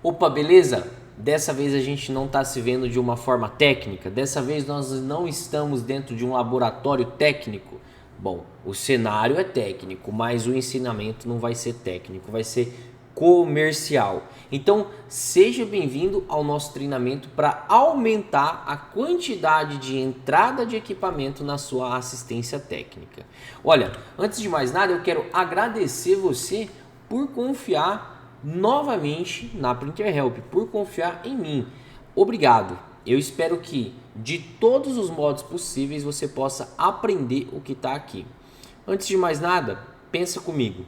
Opa, beleza? Dessa vez a gente não está se vendo de uma forma técnica, dessa vez nós não estamos dentro de um laboratório técnico. Bom, o cenário é técnico, mas o ensinamento não vai ser técnico, vai ser comercial. Então, seja bem-vindo ao nosso treinamento para aumentar a quantidade de entrada de equipamento na sua assistência técnica. Olha, antes de mais nada, eu quero agradecer você por confiar novamente na Printer Help, por confiar em mim. Obrigado. Eu espero que de todos os modos possíveis você possa aprender o que está aqui. Antes de mais nada, pensa comigo.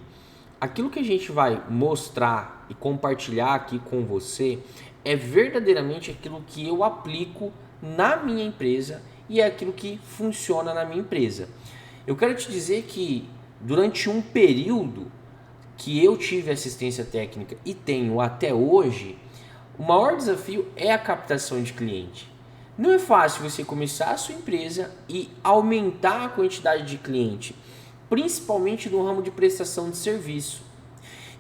Aquilo que a gente vai mostrar e compartilhar aqui com você é verdadeiramente aquilo que eu aplico na minha empresa e é aquilo que funciona na minha empresa. Eu quero te dizer que durante um período que eu tive assistência técnica e tenho até hoje, o maior desafio é a captação de cliente. Não é fácil você começar a sua empresa e aumentar a quantidade de cliente, principalmente no ramo de prestação de serviço.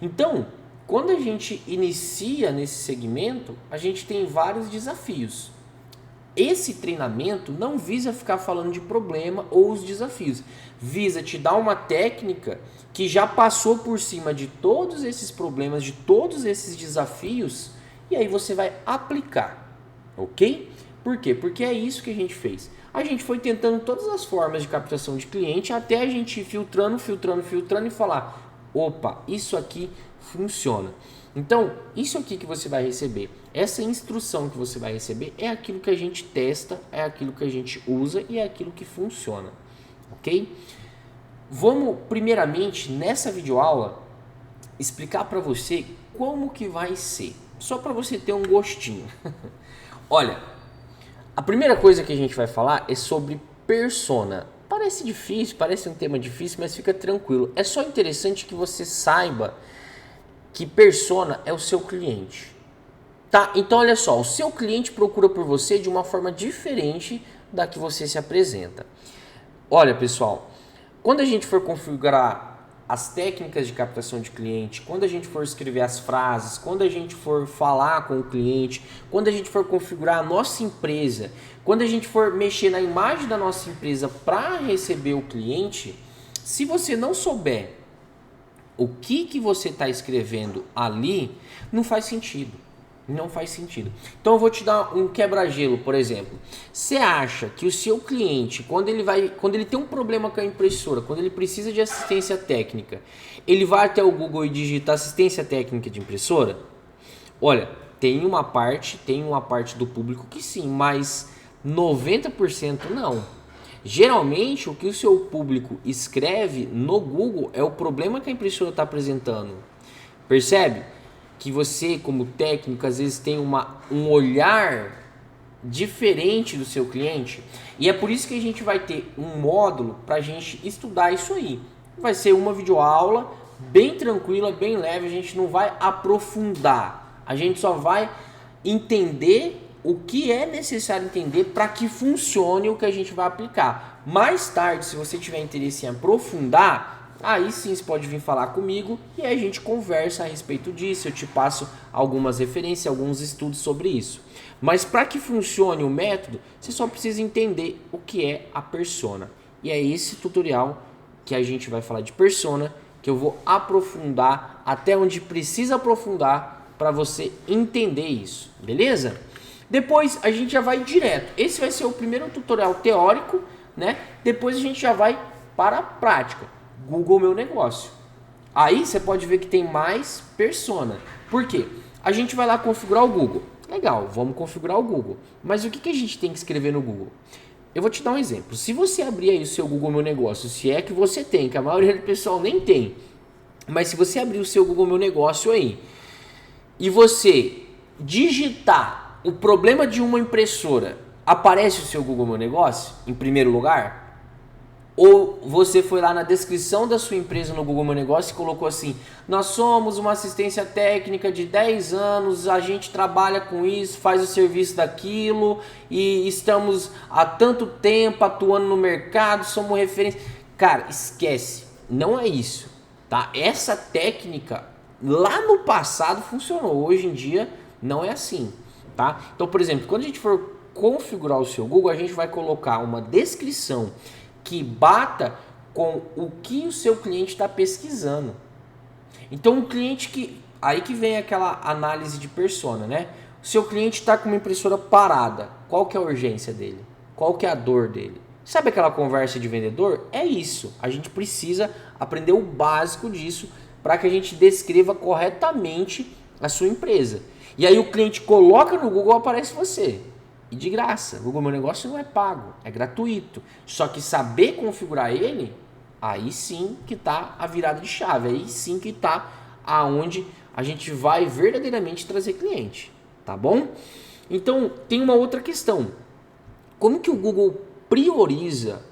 Então, quando a gente inicia nesse segmento, a gente tem vários desafios. Esse treinamento não visa ficar falando de problema ou os desafios, visa te dar uma técnica que já passou por cima de todos esses problemas, de todos esses desafios, e aí você vai aplicar, ok? Por quê? Porque é isso que a gente fez. A gente foi tentando todas as formas de captação de cliente até a gente ir filtrando e falar, opa, isso aqui funciona. Então, isso aqui que você vai receber, essa instrução que você vai receber é aquilo que a gente testa, é aquilo que a gente usa e é aquilo que funciona, ok? Vamos, primeiramente, nessa videoaula, explicar para você como que vai ser, só para você ter um gostinho. Olha, a primeira coisa que a gente vai falar é sobre persona. Parece difícil, parece um tema difícil, mas fica tranquilo. É só interessante que você saiba que persona é o seu cliente, tá? Então olha só, o seu cliente procura por você de uma forma diferente da que você se apresenta. Olha pessoal, quando a gente for configurar as técnicas de captação de cliente, quando a gente for escrever as frases, quando a gente for falar com o cliente, quando a gente for configurar a nossa empresa, quando a gente for mexer na imagem da nossa empresa para receber o cliente, se você não souber o que você está escrevendo ali, não faz sentido. Não faz sentido. Então eu vou te dar um quebra-gelo, por exemplo. Você acha que o seu cliente, quando ele tem um problema com a impressora, quando ele precisa de assistência técnica, ele vai até o Google e digita assistência técnica de impressora? Olha, tem uma parte do público que sim, mas 90% não. Geralmente, o que o seu público escreve no Google é o problema que a impressora está apresentando. Percebe? Que você, como técnico, às vezes tem um olhar diferente do seu cliente. E é por isso que a gente vai ter um módulo para a gente estudar isso aí. Vai ser uma videoaula bem tranquila, bem leve. A gente não vai aprofundar. A gente só vai entender o que é necessário entender para que funcione o que a gente vai aplicar. Mais tarde, se você tiver interesse em aprofundar, aí sim você pode vir falar comigo e a gente conversa a respeito disso. Eu te passo algumas referências, alguns estudos sobre isso. Mas para que funcione o método, você só precisa entender o que é a persona. E é esse tutorial que a gente vai falar de persona, que eu vou aprofundar até onde precisa aprofundar para você entender isso, beleza? Depois a gente já vai direto. Esse vai ser o primeiro tutorial teórico, né? Depois a gente já vai para a prática. Google Meu Negócio. Aí você pode ver que tem mais persona. Por quê? A gente vai lá configurar o Google. Legal, vamos configurar o Google. Mas o que a gente tem que escrever no Google? Eu vou te dar um exemplo. Se você abrir aí o seu Google Meu Negócio, se é que você tem, que a maioria do pessoal nem tem. Mas se você abrir o seu Google Meu Negócio aí e você digitar o problema de uma impressora, aparece o seu Google Meu Negócio em primeiro lugar? Ou você foi lá na descrição da sua empresa no Google Meu Negócio e colocou assim: nós somos uma assistência técnica de 10 anos, a gente trabalha com isso, faz o serviço daquilo e estamos há tanto tempo atuando no mercado, somos referência. Cara, esquece, não é isso, tá? Essa técnica lá no passado funcionou, hoje em dia não é assim, tá? Então, por exemplo, quando a gente for configurar o seu Google, a gente vai colocar uma descrição que bata com o que o seu cliente está pesquisando. Então, um cliente que... Aí que vem aquela análise de persona, né? O seu cliente está com uma impressora parada. Qual que é a urgência dele? Qual que é a dor dele? Sabe aquela conversa de vendedor? É isso. A gente precisa aprender o básico disso para que a gente descreva corretamente a sua empresa. E aí o cliente coloca no Google, aparece você. E de graça. Google Meu Negócio não é pago, é gratuito. Só que saber configurar ele, aí sim que está a virada de chave. Aí sim que está aonde a gente vai verdadeiramente trazer cliente. Tá bom? Então tem uma outra questão. Como que o Google prioriza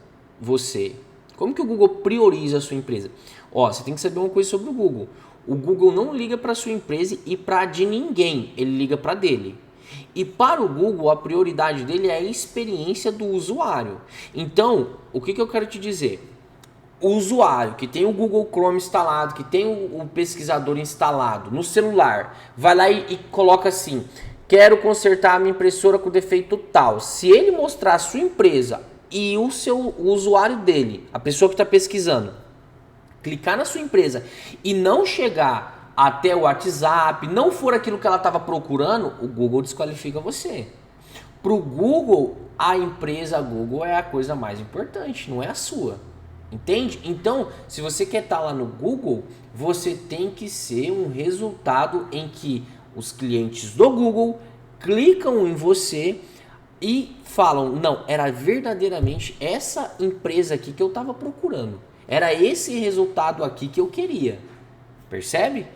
você? Como que o Google prioriza a sua empresa? Ó, você tem que saber uma coisa sobre o Google. O Google não liga para a sua empresa e para de ninguém, ele liga para dele. E para o Google, a prioridade dele é a experiência do usuário. Então, o que eu quero te dizer? O usuário que tem o Google Chrome instalado, que tem o pesquisador instalado no celular, vai lá e coloca assim: quero consertar a minha impressora com defeito tal. Se ele mostrar a sua empresa e o usuário dele, a pessoa que está pesquisando, clicar na sua empresa e não chegar até o WhatsApp, não for aquilo que ela estava procurando, o Google desqualifica você. Para o Google, a empresa Google é a coisa mais importante, não é a sua. Entende? Então, se você quer estar lá no Google, você tem que ser um resultado em que os clientes do Google clicam em você e falam: não, era verdadeiramente essa empresa aqui que eu estava procurando. Era esse resultado aqui que eu queria. Percebe?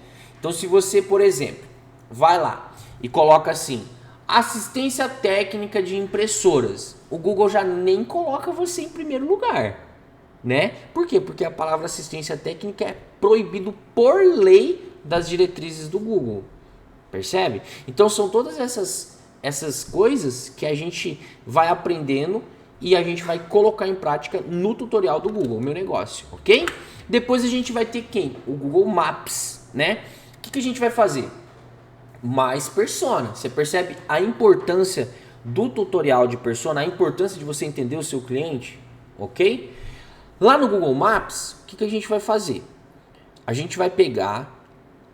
Então, se você, por exemplo, vai lá e coloca assim: assistência técnica de impressoras, o Google já nem coloca você em primeiro lugar. Né? Por quê? Porque a palavra assistência técnica é proibido por lei das diretrizes do Google. Percebe? Então são todas essas coisas que a gente vai aprendendo e a gente vai colocar em prática no tutorial do Google Meu Negócio, ok? Depois a gente vai ter quem? O Google Maps, né? O que a gente vai fazer? Mais persona. Você percebe a importância do tutorial de persona, a importância de você entender o seu cliente, ok? Lá no Google Maps, o que a gente vai fazer? A gente vai pegar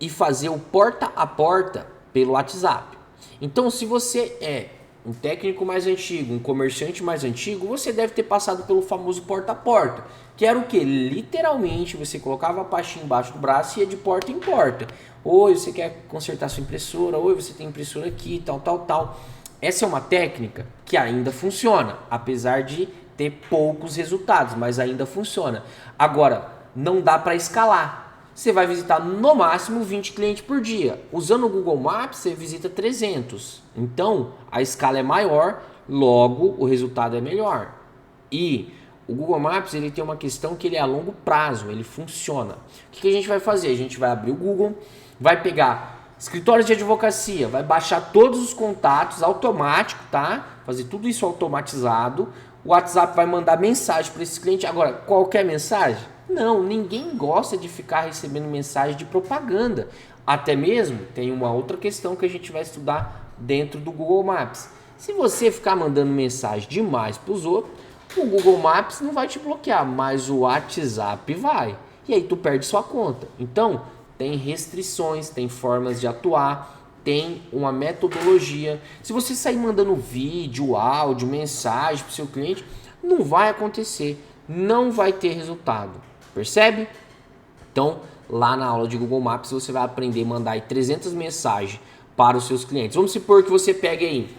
e fazer o porta a porta pelo WhatsApp. Então, se você é um técnico mais antigo, um comerciante mais antigo, você deve ter passado pelo famoso porta a porta, que era o que? Literalmente, você colocava a pastinha embaixo do braço e ia de porta em porta. Oi, você quer consertar sua impressora? Oi, você tem impressora aqui, tal, tal, tal. Essa é uma técnica que ainda funciona, apesar de ter poucos resultados, mas ainda funciona. Agora, não dá para escalar. Você vai visitar no máximo 20 clientes por dia. Usando o Google Maps, você visita 300. Então, a escala é maior, logo o resultado é melhor. E o Google Maps ele tem uma questão que ele é a longo prazo, ele funciona. O que a gente vai fazer? A gente vai abrir o Google, vai pegar escritórios de advocacia, vai baixar todos os contatos automático, tá? Fazer tudo isso automatizado. O WhatsApp vai mandar mensagem para esse cliente. Agora, qualquer mensagem? Não, ninguém gosta de ficar recebendo mensagem de propaganda. Até mesmo tem uma outra questão que a gente vai estudar dentro do Google Maps. Se você ficar mandando mensagem demais para os outros, o Google Maps não vai te bloquear, mas o WhatsApp vai. E aí tu perde sua conta. Então, tem restrições, tem formas de atuar, tem uma metodologia. Se você sair mandando vídeo, áudio, mensagem para o seu cliente, não vai acontecer, não vai ter resultado. Percebe? Então, lá na aula de Google Maps, você vai aprender a mandar aí 300 mensagens para os seus clientes. Vamos supor que você pegue aí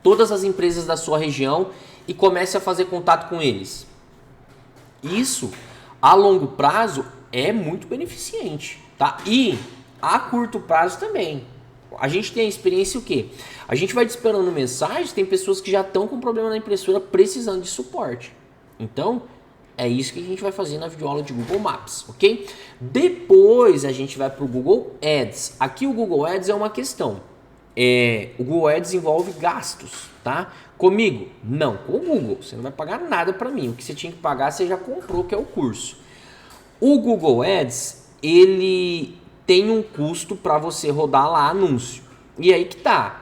todas as empresas da sua região e comece a fazer contato com eles. Isso, a longo prazo, é muito beneficente, tá? E a curto prazo também. A gente tem a experiência o quê? A gente vai disparando mensagens, tem pessoas que já estão com problema na impressora precisando de suporte. Então, é isso que a gente vai fazer na videoaula de Google Maps, ok? Depois a gente vai para o Google Ads. Aqui o Google Ads é uma questão. O Google Ads envolve gastos, tá? Comigo? Não, com o Google. Você não vai pagar nada para mim. O que você tinha que pagar, você já comprou, que é o curso. O Google Ads, ele tem um custo para você rodar lá anúncio. E aí que tá.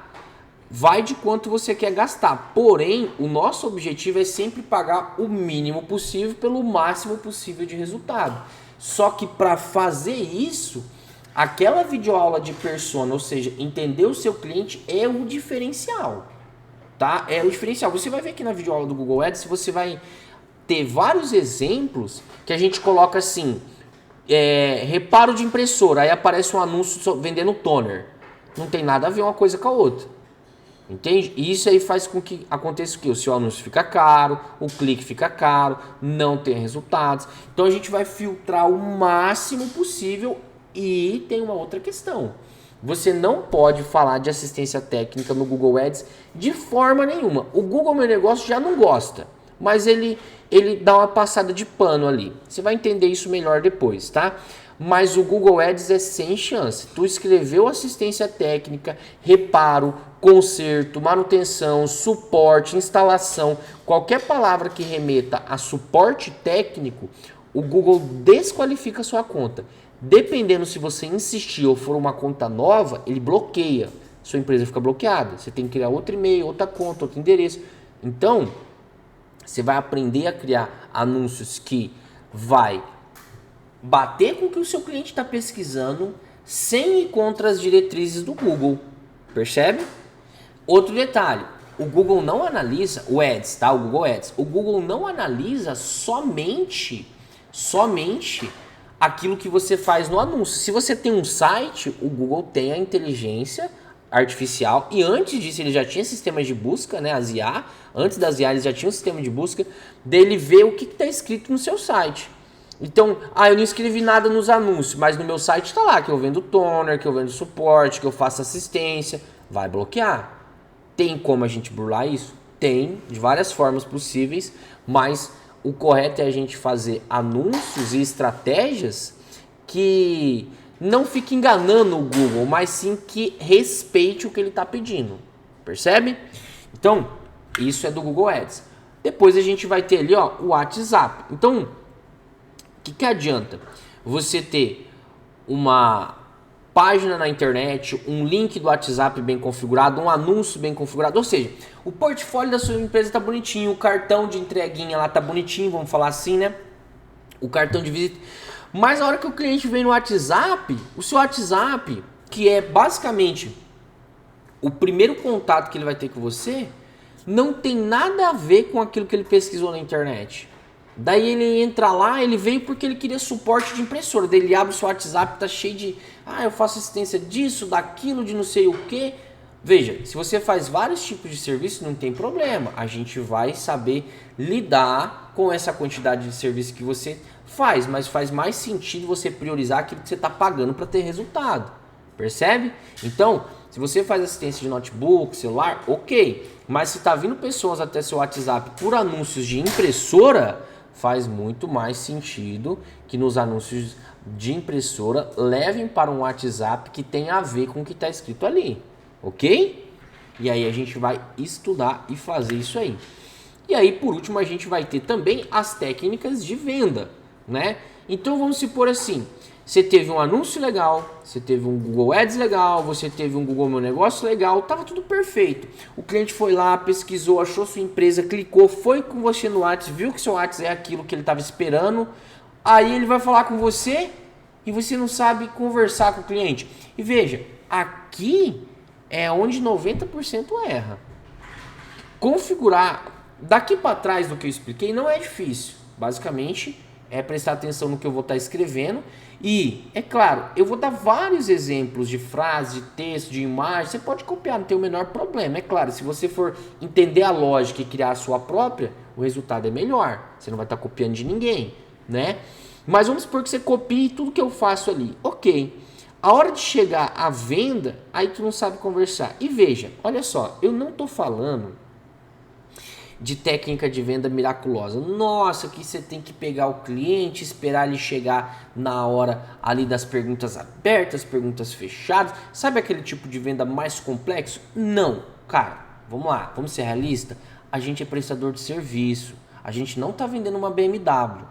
Vai de quanto você quer gastar. Porém, o nosso objetivo é sempre pagar o mínimo possível pelo máximo possível de resultado. Só que para fazer isso, aquela videoaula de persona, ou seja, entender o seu cliente é o diferencial. Tá? É o diferencial. Você vai ver aqui na videoaula do Google Ads, você vai ter vários exemplos que a gente coloca assim, reparo de impressora, aí aparece um anúncio vendendo toner. Não tem nada a ver uma coisa com a outra. Entende? E isso aí faz com que aconteça o quê? O seu anúncio fica caro, o clique fica caro, não tem resultados. Então a gente vai filtrar o máximo possível. E tem uma outra questão. Você não pode falar de assistência técnica no Google Ads de forma nenhuma. O Google Meu Negócio já não gosta, mas ele dá uma passada de pano ali. Você vai entender isso melhor depois, tá? Mas o Google Ads é sem chance. Tu escreveu assistência técnica, reparo, conserto, manutenção, suporte, instalação, qualquer palavra que remeta a suporte técnico, o Google desqualifica a sua conta. Dependendo se você insistir ou for uma conta nova, ele bloqueia. Sua empresa fica bloqueada. Você tem que criar outro e-mail, outra conta, outro endereço. Então, você vai aprender a criar anúncios que vai bater com o que o seu cliente está pesquisando sem ir contra as diretrizes do Google. Percebe? Outro detalhe. O Google não analisa o Ads, tá? O Google Ads. O Google não analisa somente aquilo que você faz no anúncio. Se você tem um site, o Google tem a inteligência artificial e antes disso ele já tinha sistemas de busca, né, as IA. Antes das IA ele já tinha um sistema de busca dele ver o que está escrito no seu site. Então, eu não escrevi nada nos anúncios, mas no meu site está lá que eu vendo toner, que eu vendo suporte, que eu faço assistência. Vai bloquear. Tem como a gente burlar isso? Tem, de várias formas possíveis, mas o correto é a gente fazer anúncios e estratégias que não fique enganando o Google, mas sim que respeite o que ele está pedindo. Percebe? Então, isso é do Google Ads. Depois a gente vai ter ali, ó, o WhatsApp. Então, o que adianta você ter uma página na internet, um link do WhatsApp bem configurado, um anúncio bem configurado, ou seja, o portfólio da sua empresa está bonitinho, o cartão de entreguinha lá está bonitinho, vamos falar assim, né? O cartão de visita. Mas a hora que o cliente vem no WhatsApp, o seu WhatsApp, que é basicamente o primeiro contato que ele vai ter com você, não tem nada a ver com aquilo que ele pesquisou na internet. Daí ele entra lá, ele veio porque ele queria suporte de impressora. Daí ele abre o seu WhatsApp, tá cheio de... eu faço assistência disso, daquilo, de não sei o que. Veja, se você faz vários tipos de serviço, não tem problema. A gente vai saber lidar com essa quantidade de serviço que você faz. Mas faz mais sentido você priorizar aquilo que você está pagando para ter resultado. Percebe? Então, se você faz assistência de notebook, celular, ok. Mas se está vindo pessoas até seu WhatsApp por anúncios de impressora... faz muito mais sentido que nos anúncios de impressora levem para um WhatsApp que tem a ver com o que está escrito ali, ok? E aí a gente vai estudar e fazer isso aí. E aí, por último, a gente vai ter também as técnicas de venda, né? Então vamos supor assim, você teve um anúncio legal, você teve um Google Ads legal, você teve um Google Meu Negócio legal, tava tudo perfeito. O cliente foi lá, pesquisou, achou sua empresa, clicou, foi com você no WhatsApp, viu que seu WhatsApp é aquilo que ele estava esperando. Aí ele vai falar com você e você não sabe conversar com o cliente. E veja, aqui é onde 90% erra. Configurar daqui para trás do que eu expliquei não é difícil. Basicamente é prestar atenção no que eu vou estar escrevendo. E, é claro, eu vou dar vários exemplos de frase, de texto, de imagem. Você pode copiar, não tem o menor problema. É claro, se você for entender a lógica e criar a sua própria, o resultado é melhor. Você não vai estar copiando de ninguém, né? Mas vamos supor que você copie tudo que eu faço ali. Ok. A hora de chegar à venda, aí tu não sabe conversar. E veja, olha só, eu não estou falando de técnica de venda miraculosa. Nossa, que você tem que pegar o cliente, esperar ele chegar na hora ali das perguntas abertas, perguntas fechadas. Sabe aquele tipo de venda mais complexo? Não, cara, vamos lá, vamos ser realistas. A gente é prestador de serviço, a gente não está vendendo uma BMW,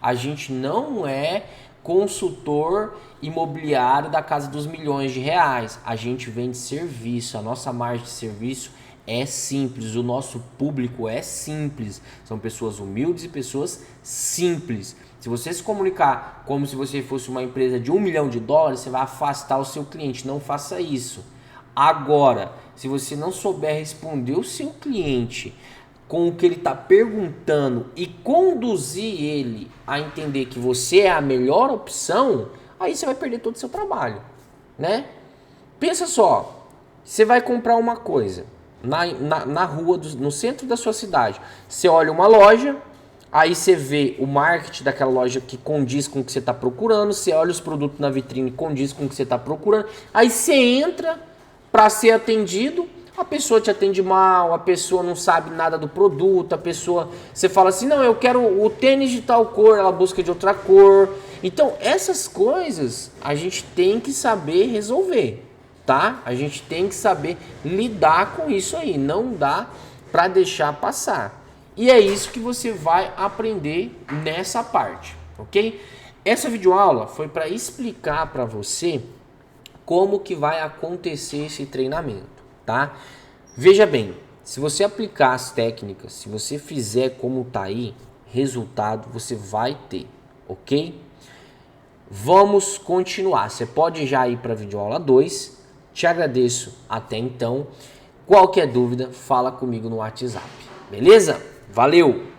a gente não é consultor imobiliário da casa dos milhões de reais. A gente vende serviço, a nossa margem de serviço é simples, o nosso público é simples. São pessoas humildes e pessoas simples. Se você se comunicar como se você fosse uma empresa de $1 milhão, você vai afastar o seu cliente. Não faça isso. Agora, se você não souber responder o seu cliente com o que ele está perguntando e conduzir ele a entender que você é a melhor opção, aí você vai perder todo o seu trabalho, né? Pensa só, você vai comprar uma coisa na rua, no centro da sua cidade. Você olha uma loja, aí você vê o marketing daquela loja que condiz com o que você está procurando, você olha os produtos na vitrine que condiz com o que você está procurando, aí você entra para ser atendido, a pessoa te atende mal, a pessoa não sabe nada do produto, a pessoa, você fala assim, não, eu quero o tênis de tal cor, ela busca de outra cor. Então, essas coisas a gente tem que saber resolver, tá? A gente tem que saber lidar com isso aí, não dá para deixar passar. E é isso que você vai aprender nessa parte, ok? Essa videoaula foi para explicar para você como que vai acontecer esse treinamento, tá? Veja bem, se você aplicar as técnicas, se você fizer como tá aí, resultado você vai ter, ok? Vamos continuar. Você pode já ir para a videoaula 2. Te agradeço até então. Qualquer dúvida, fala comigo no WhatsApp. Beleza? Valeu!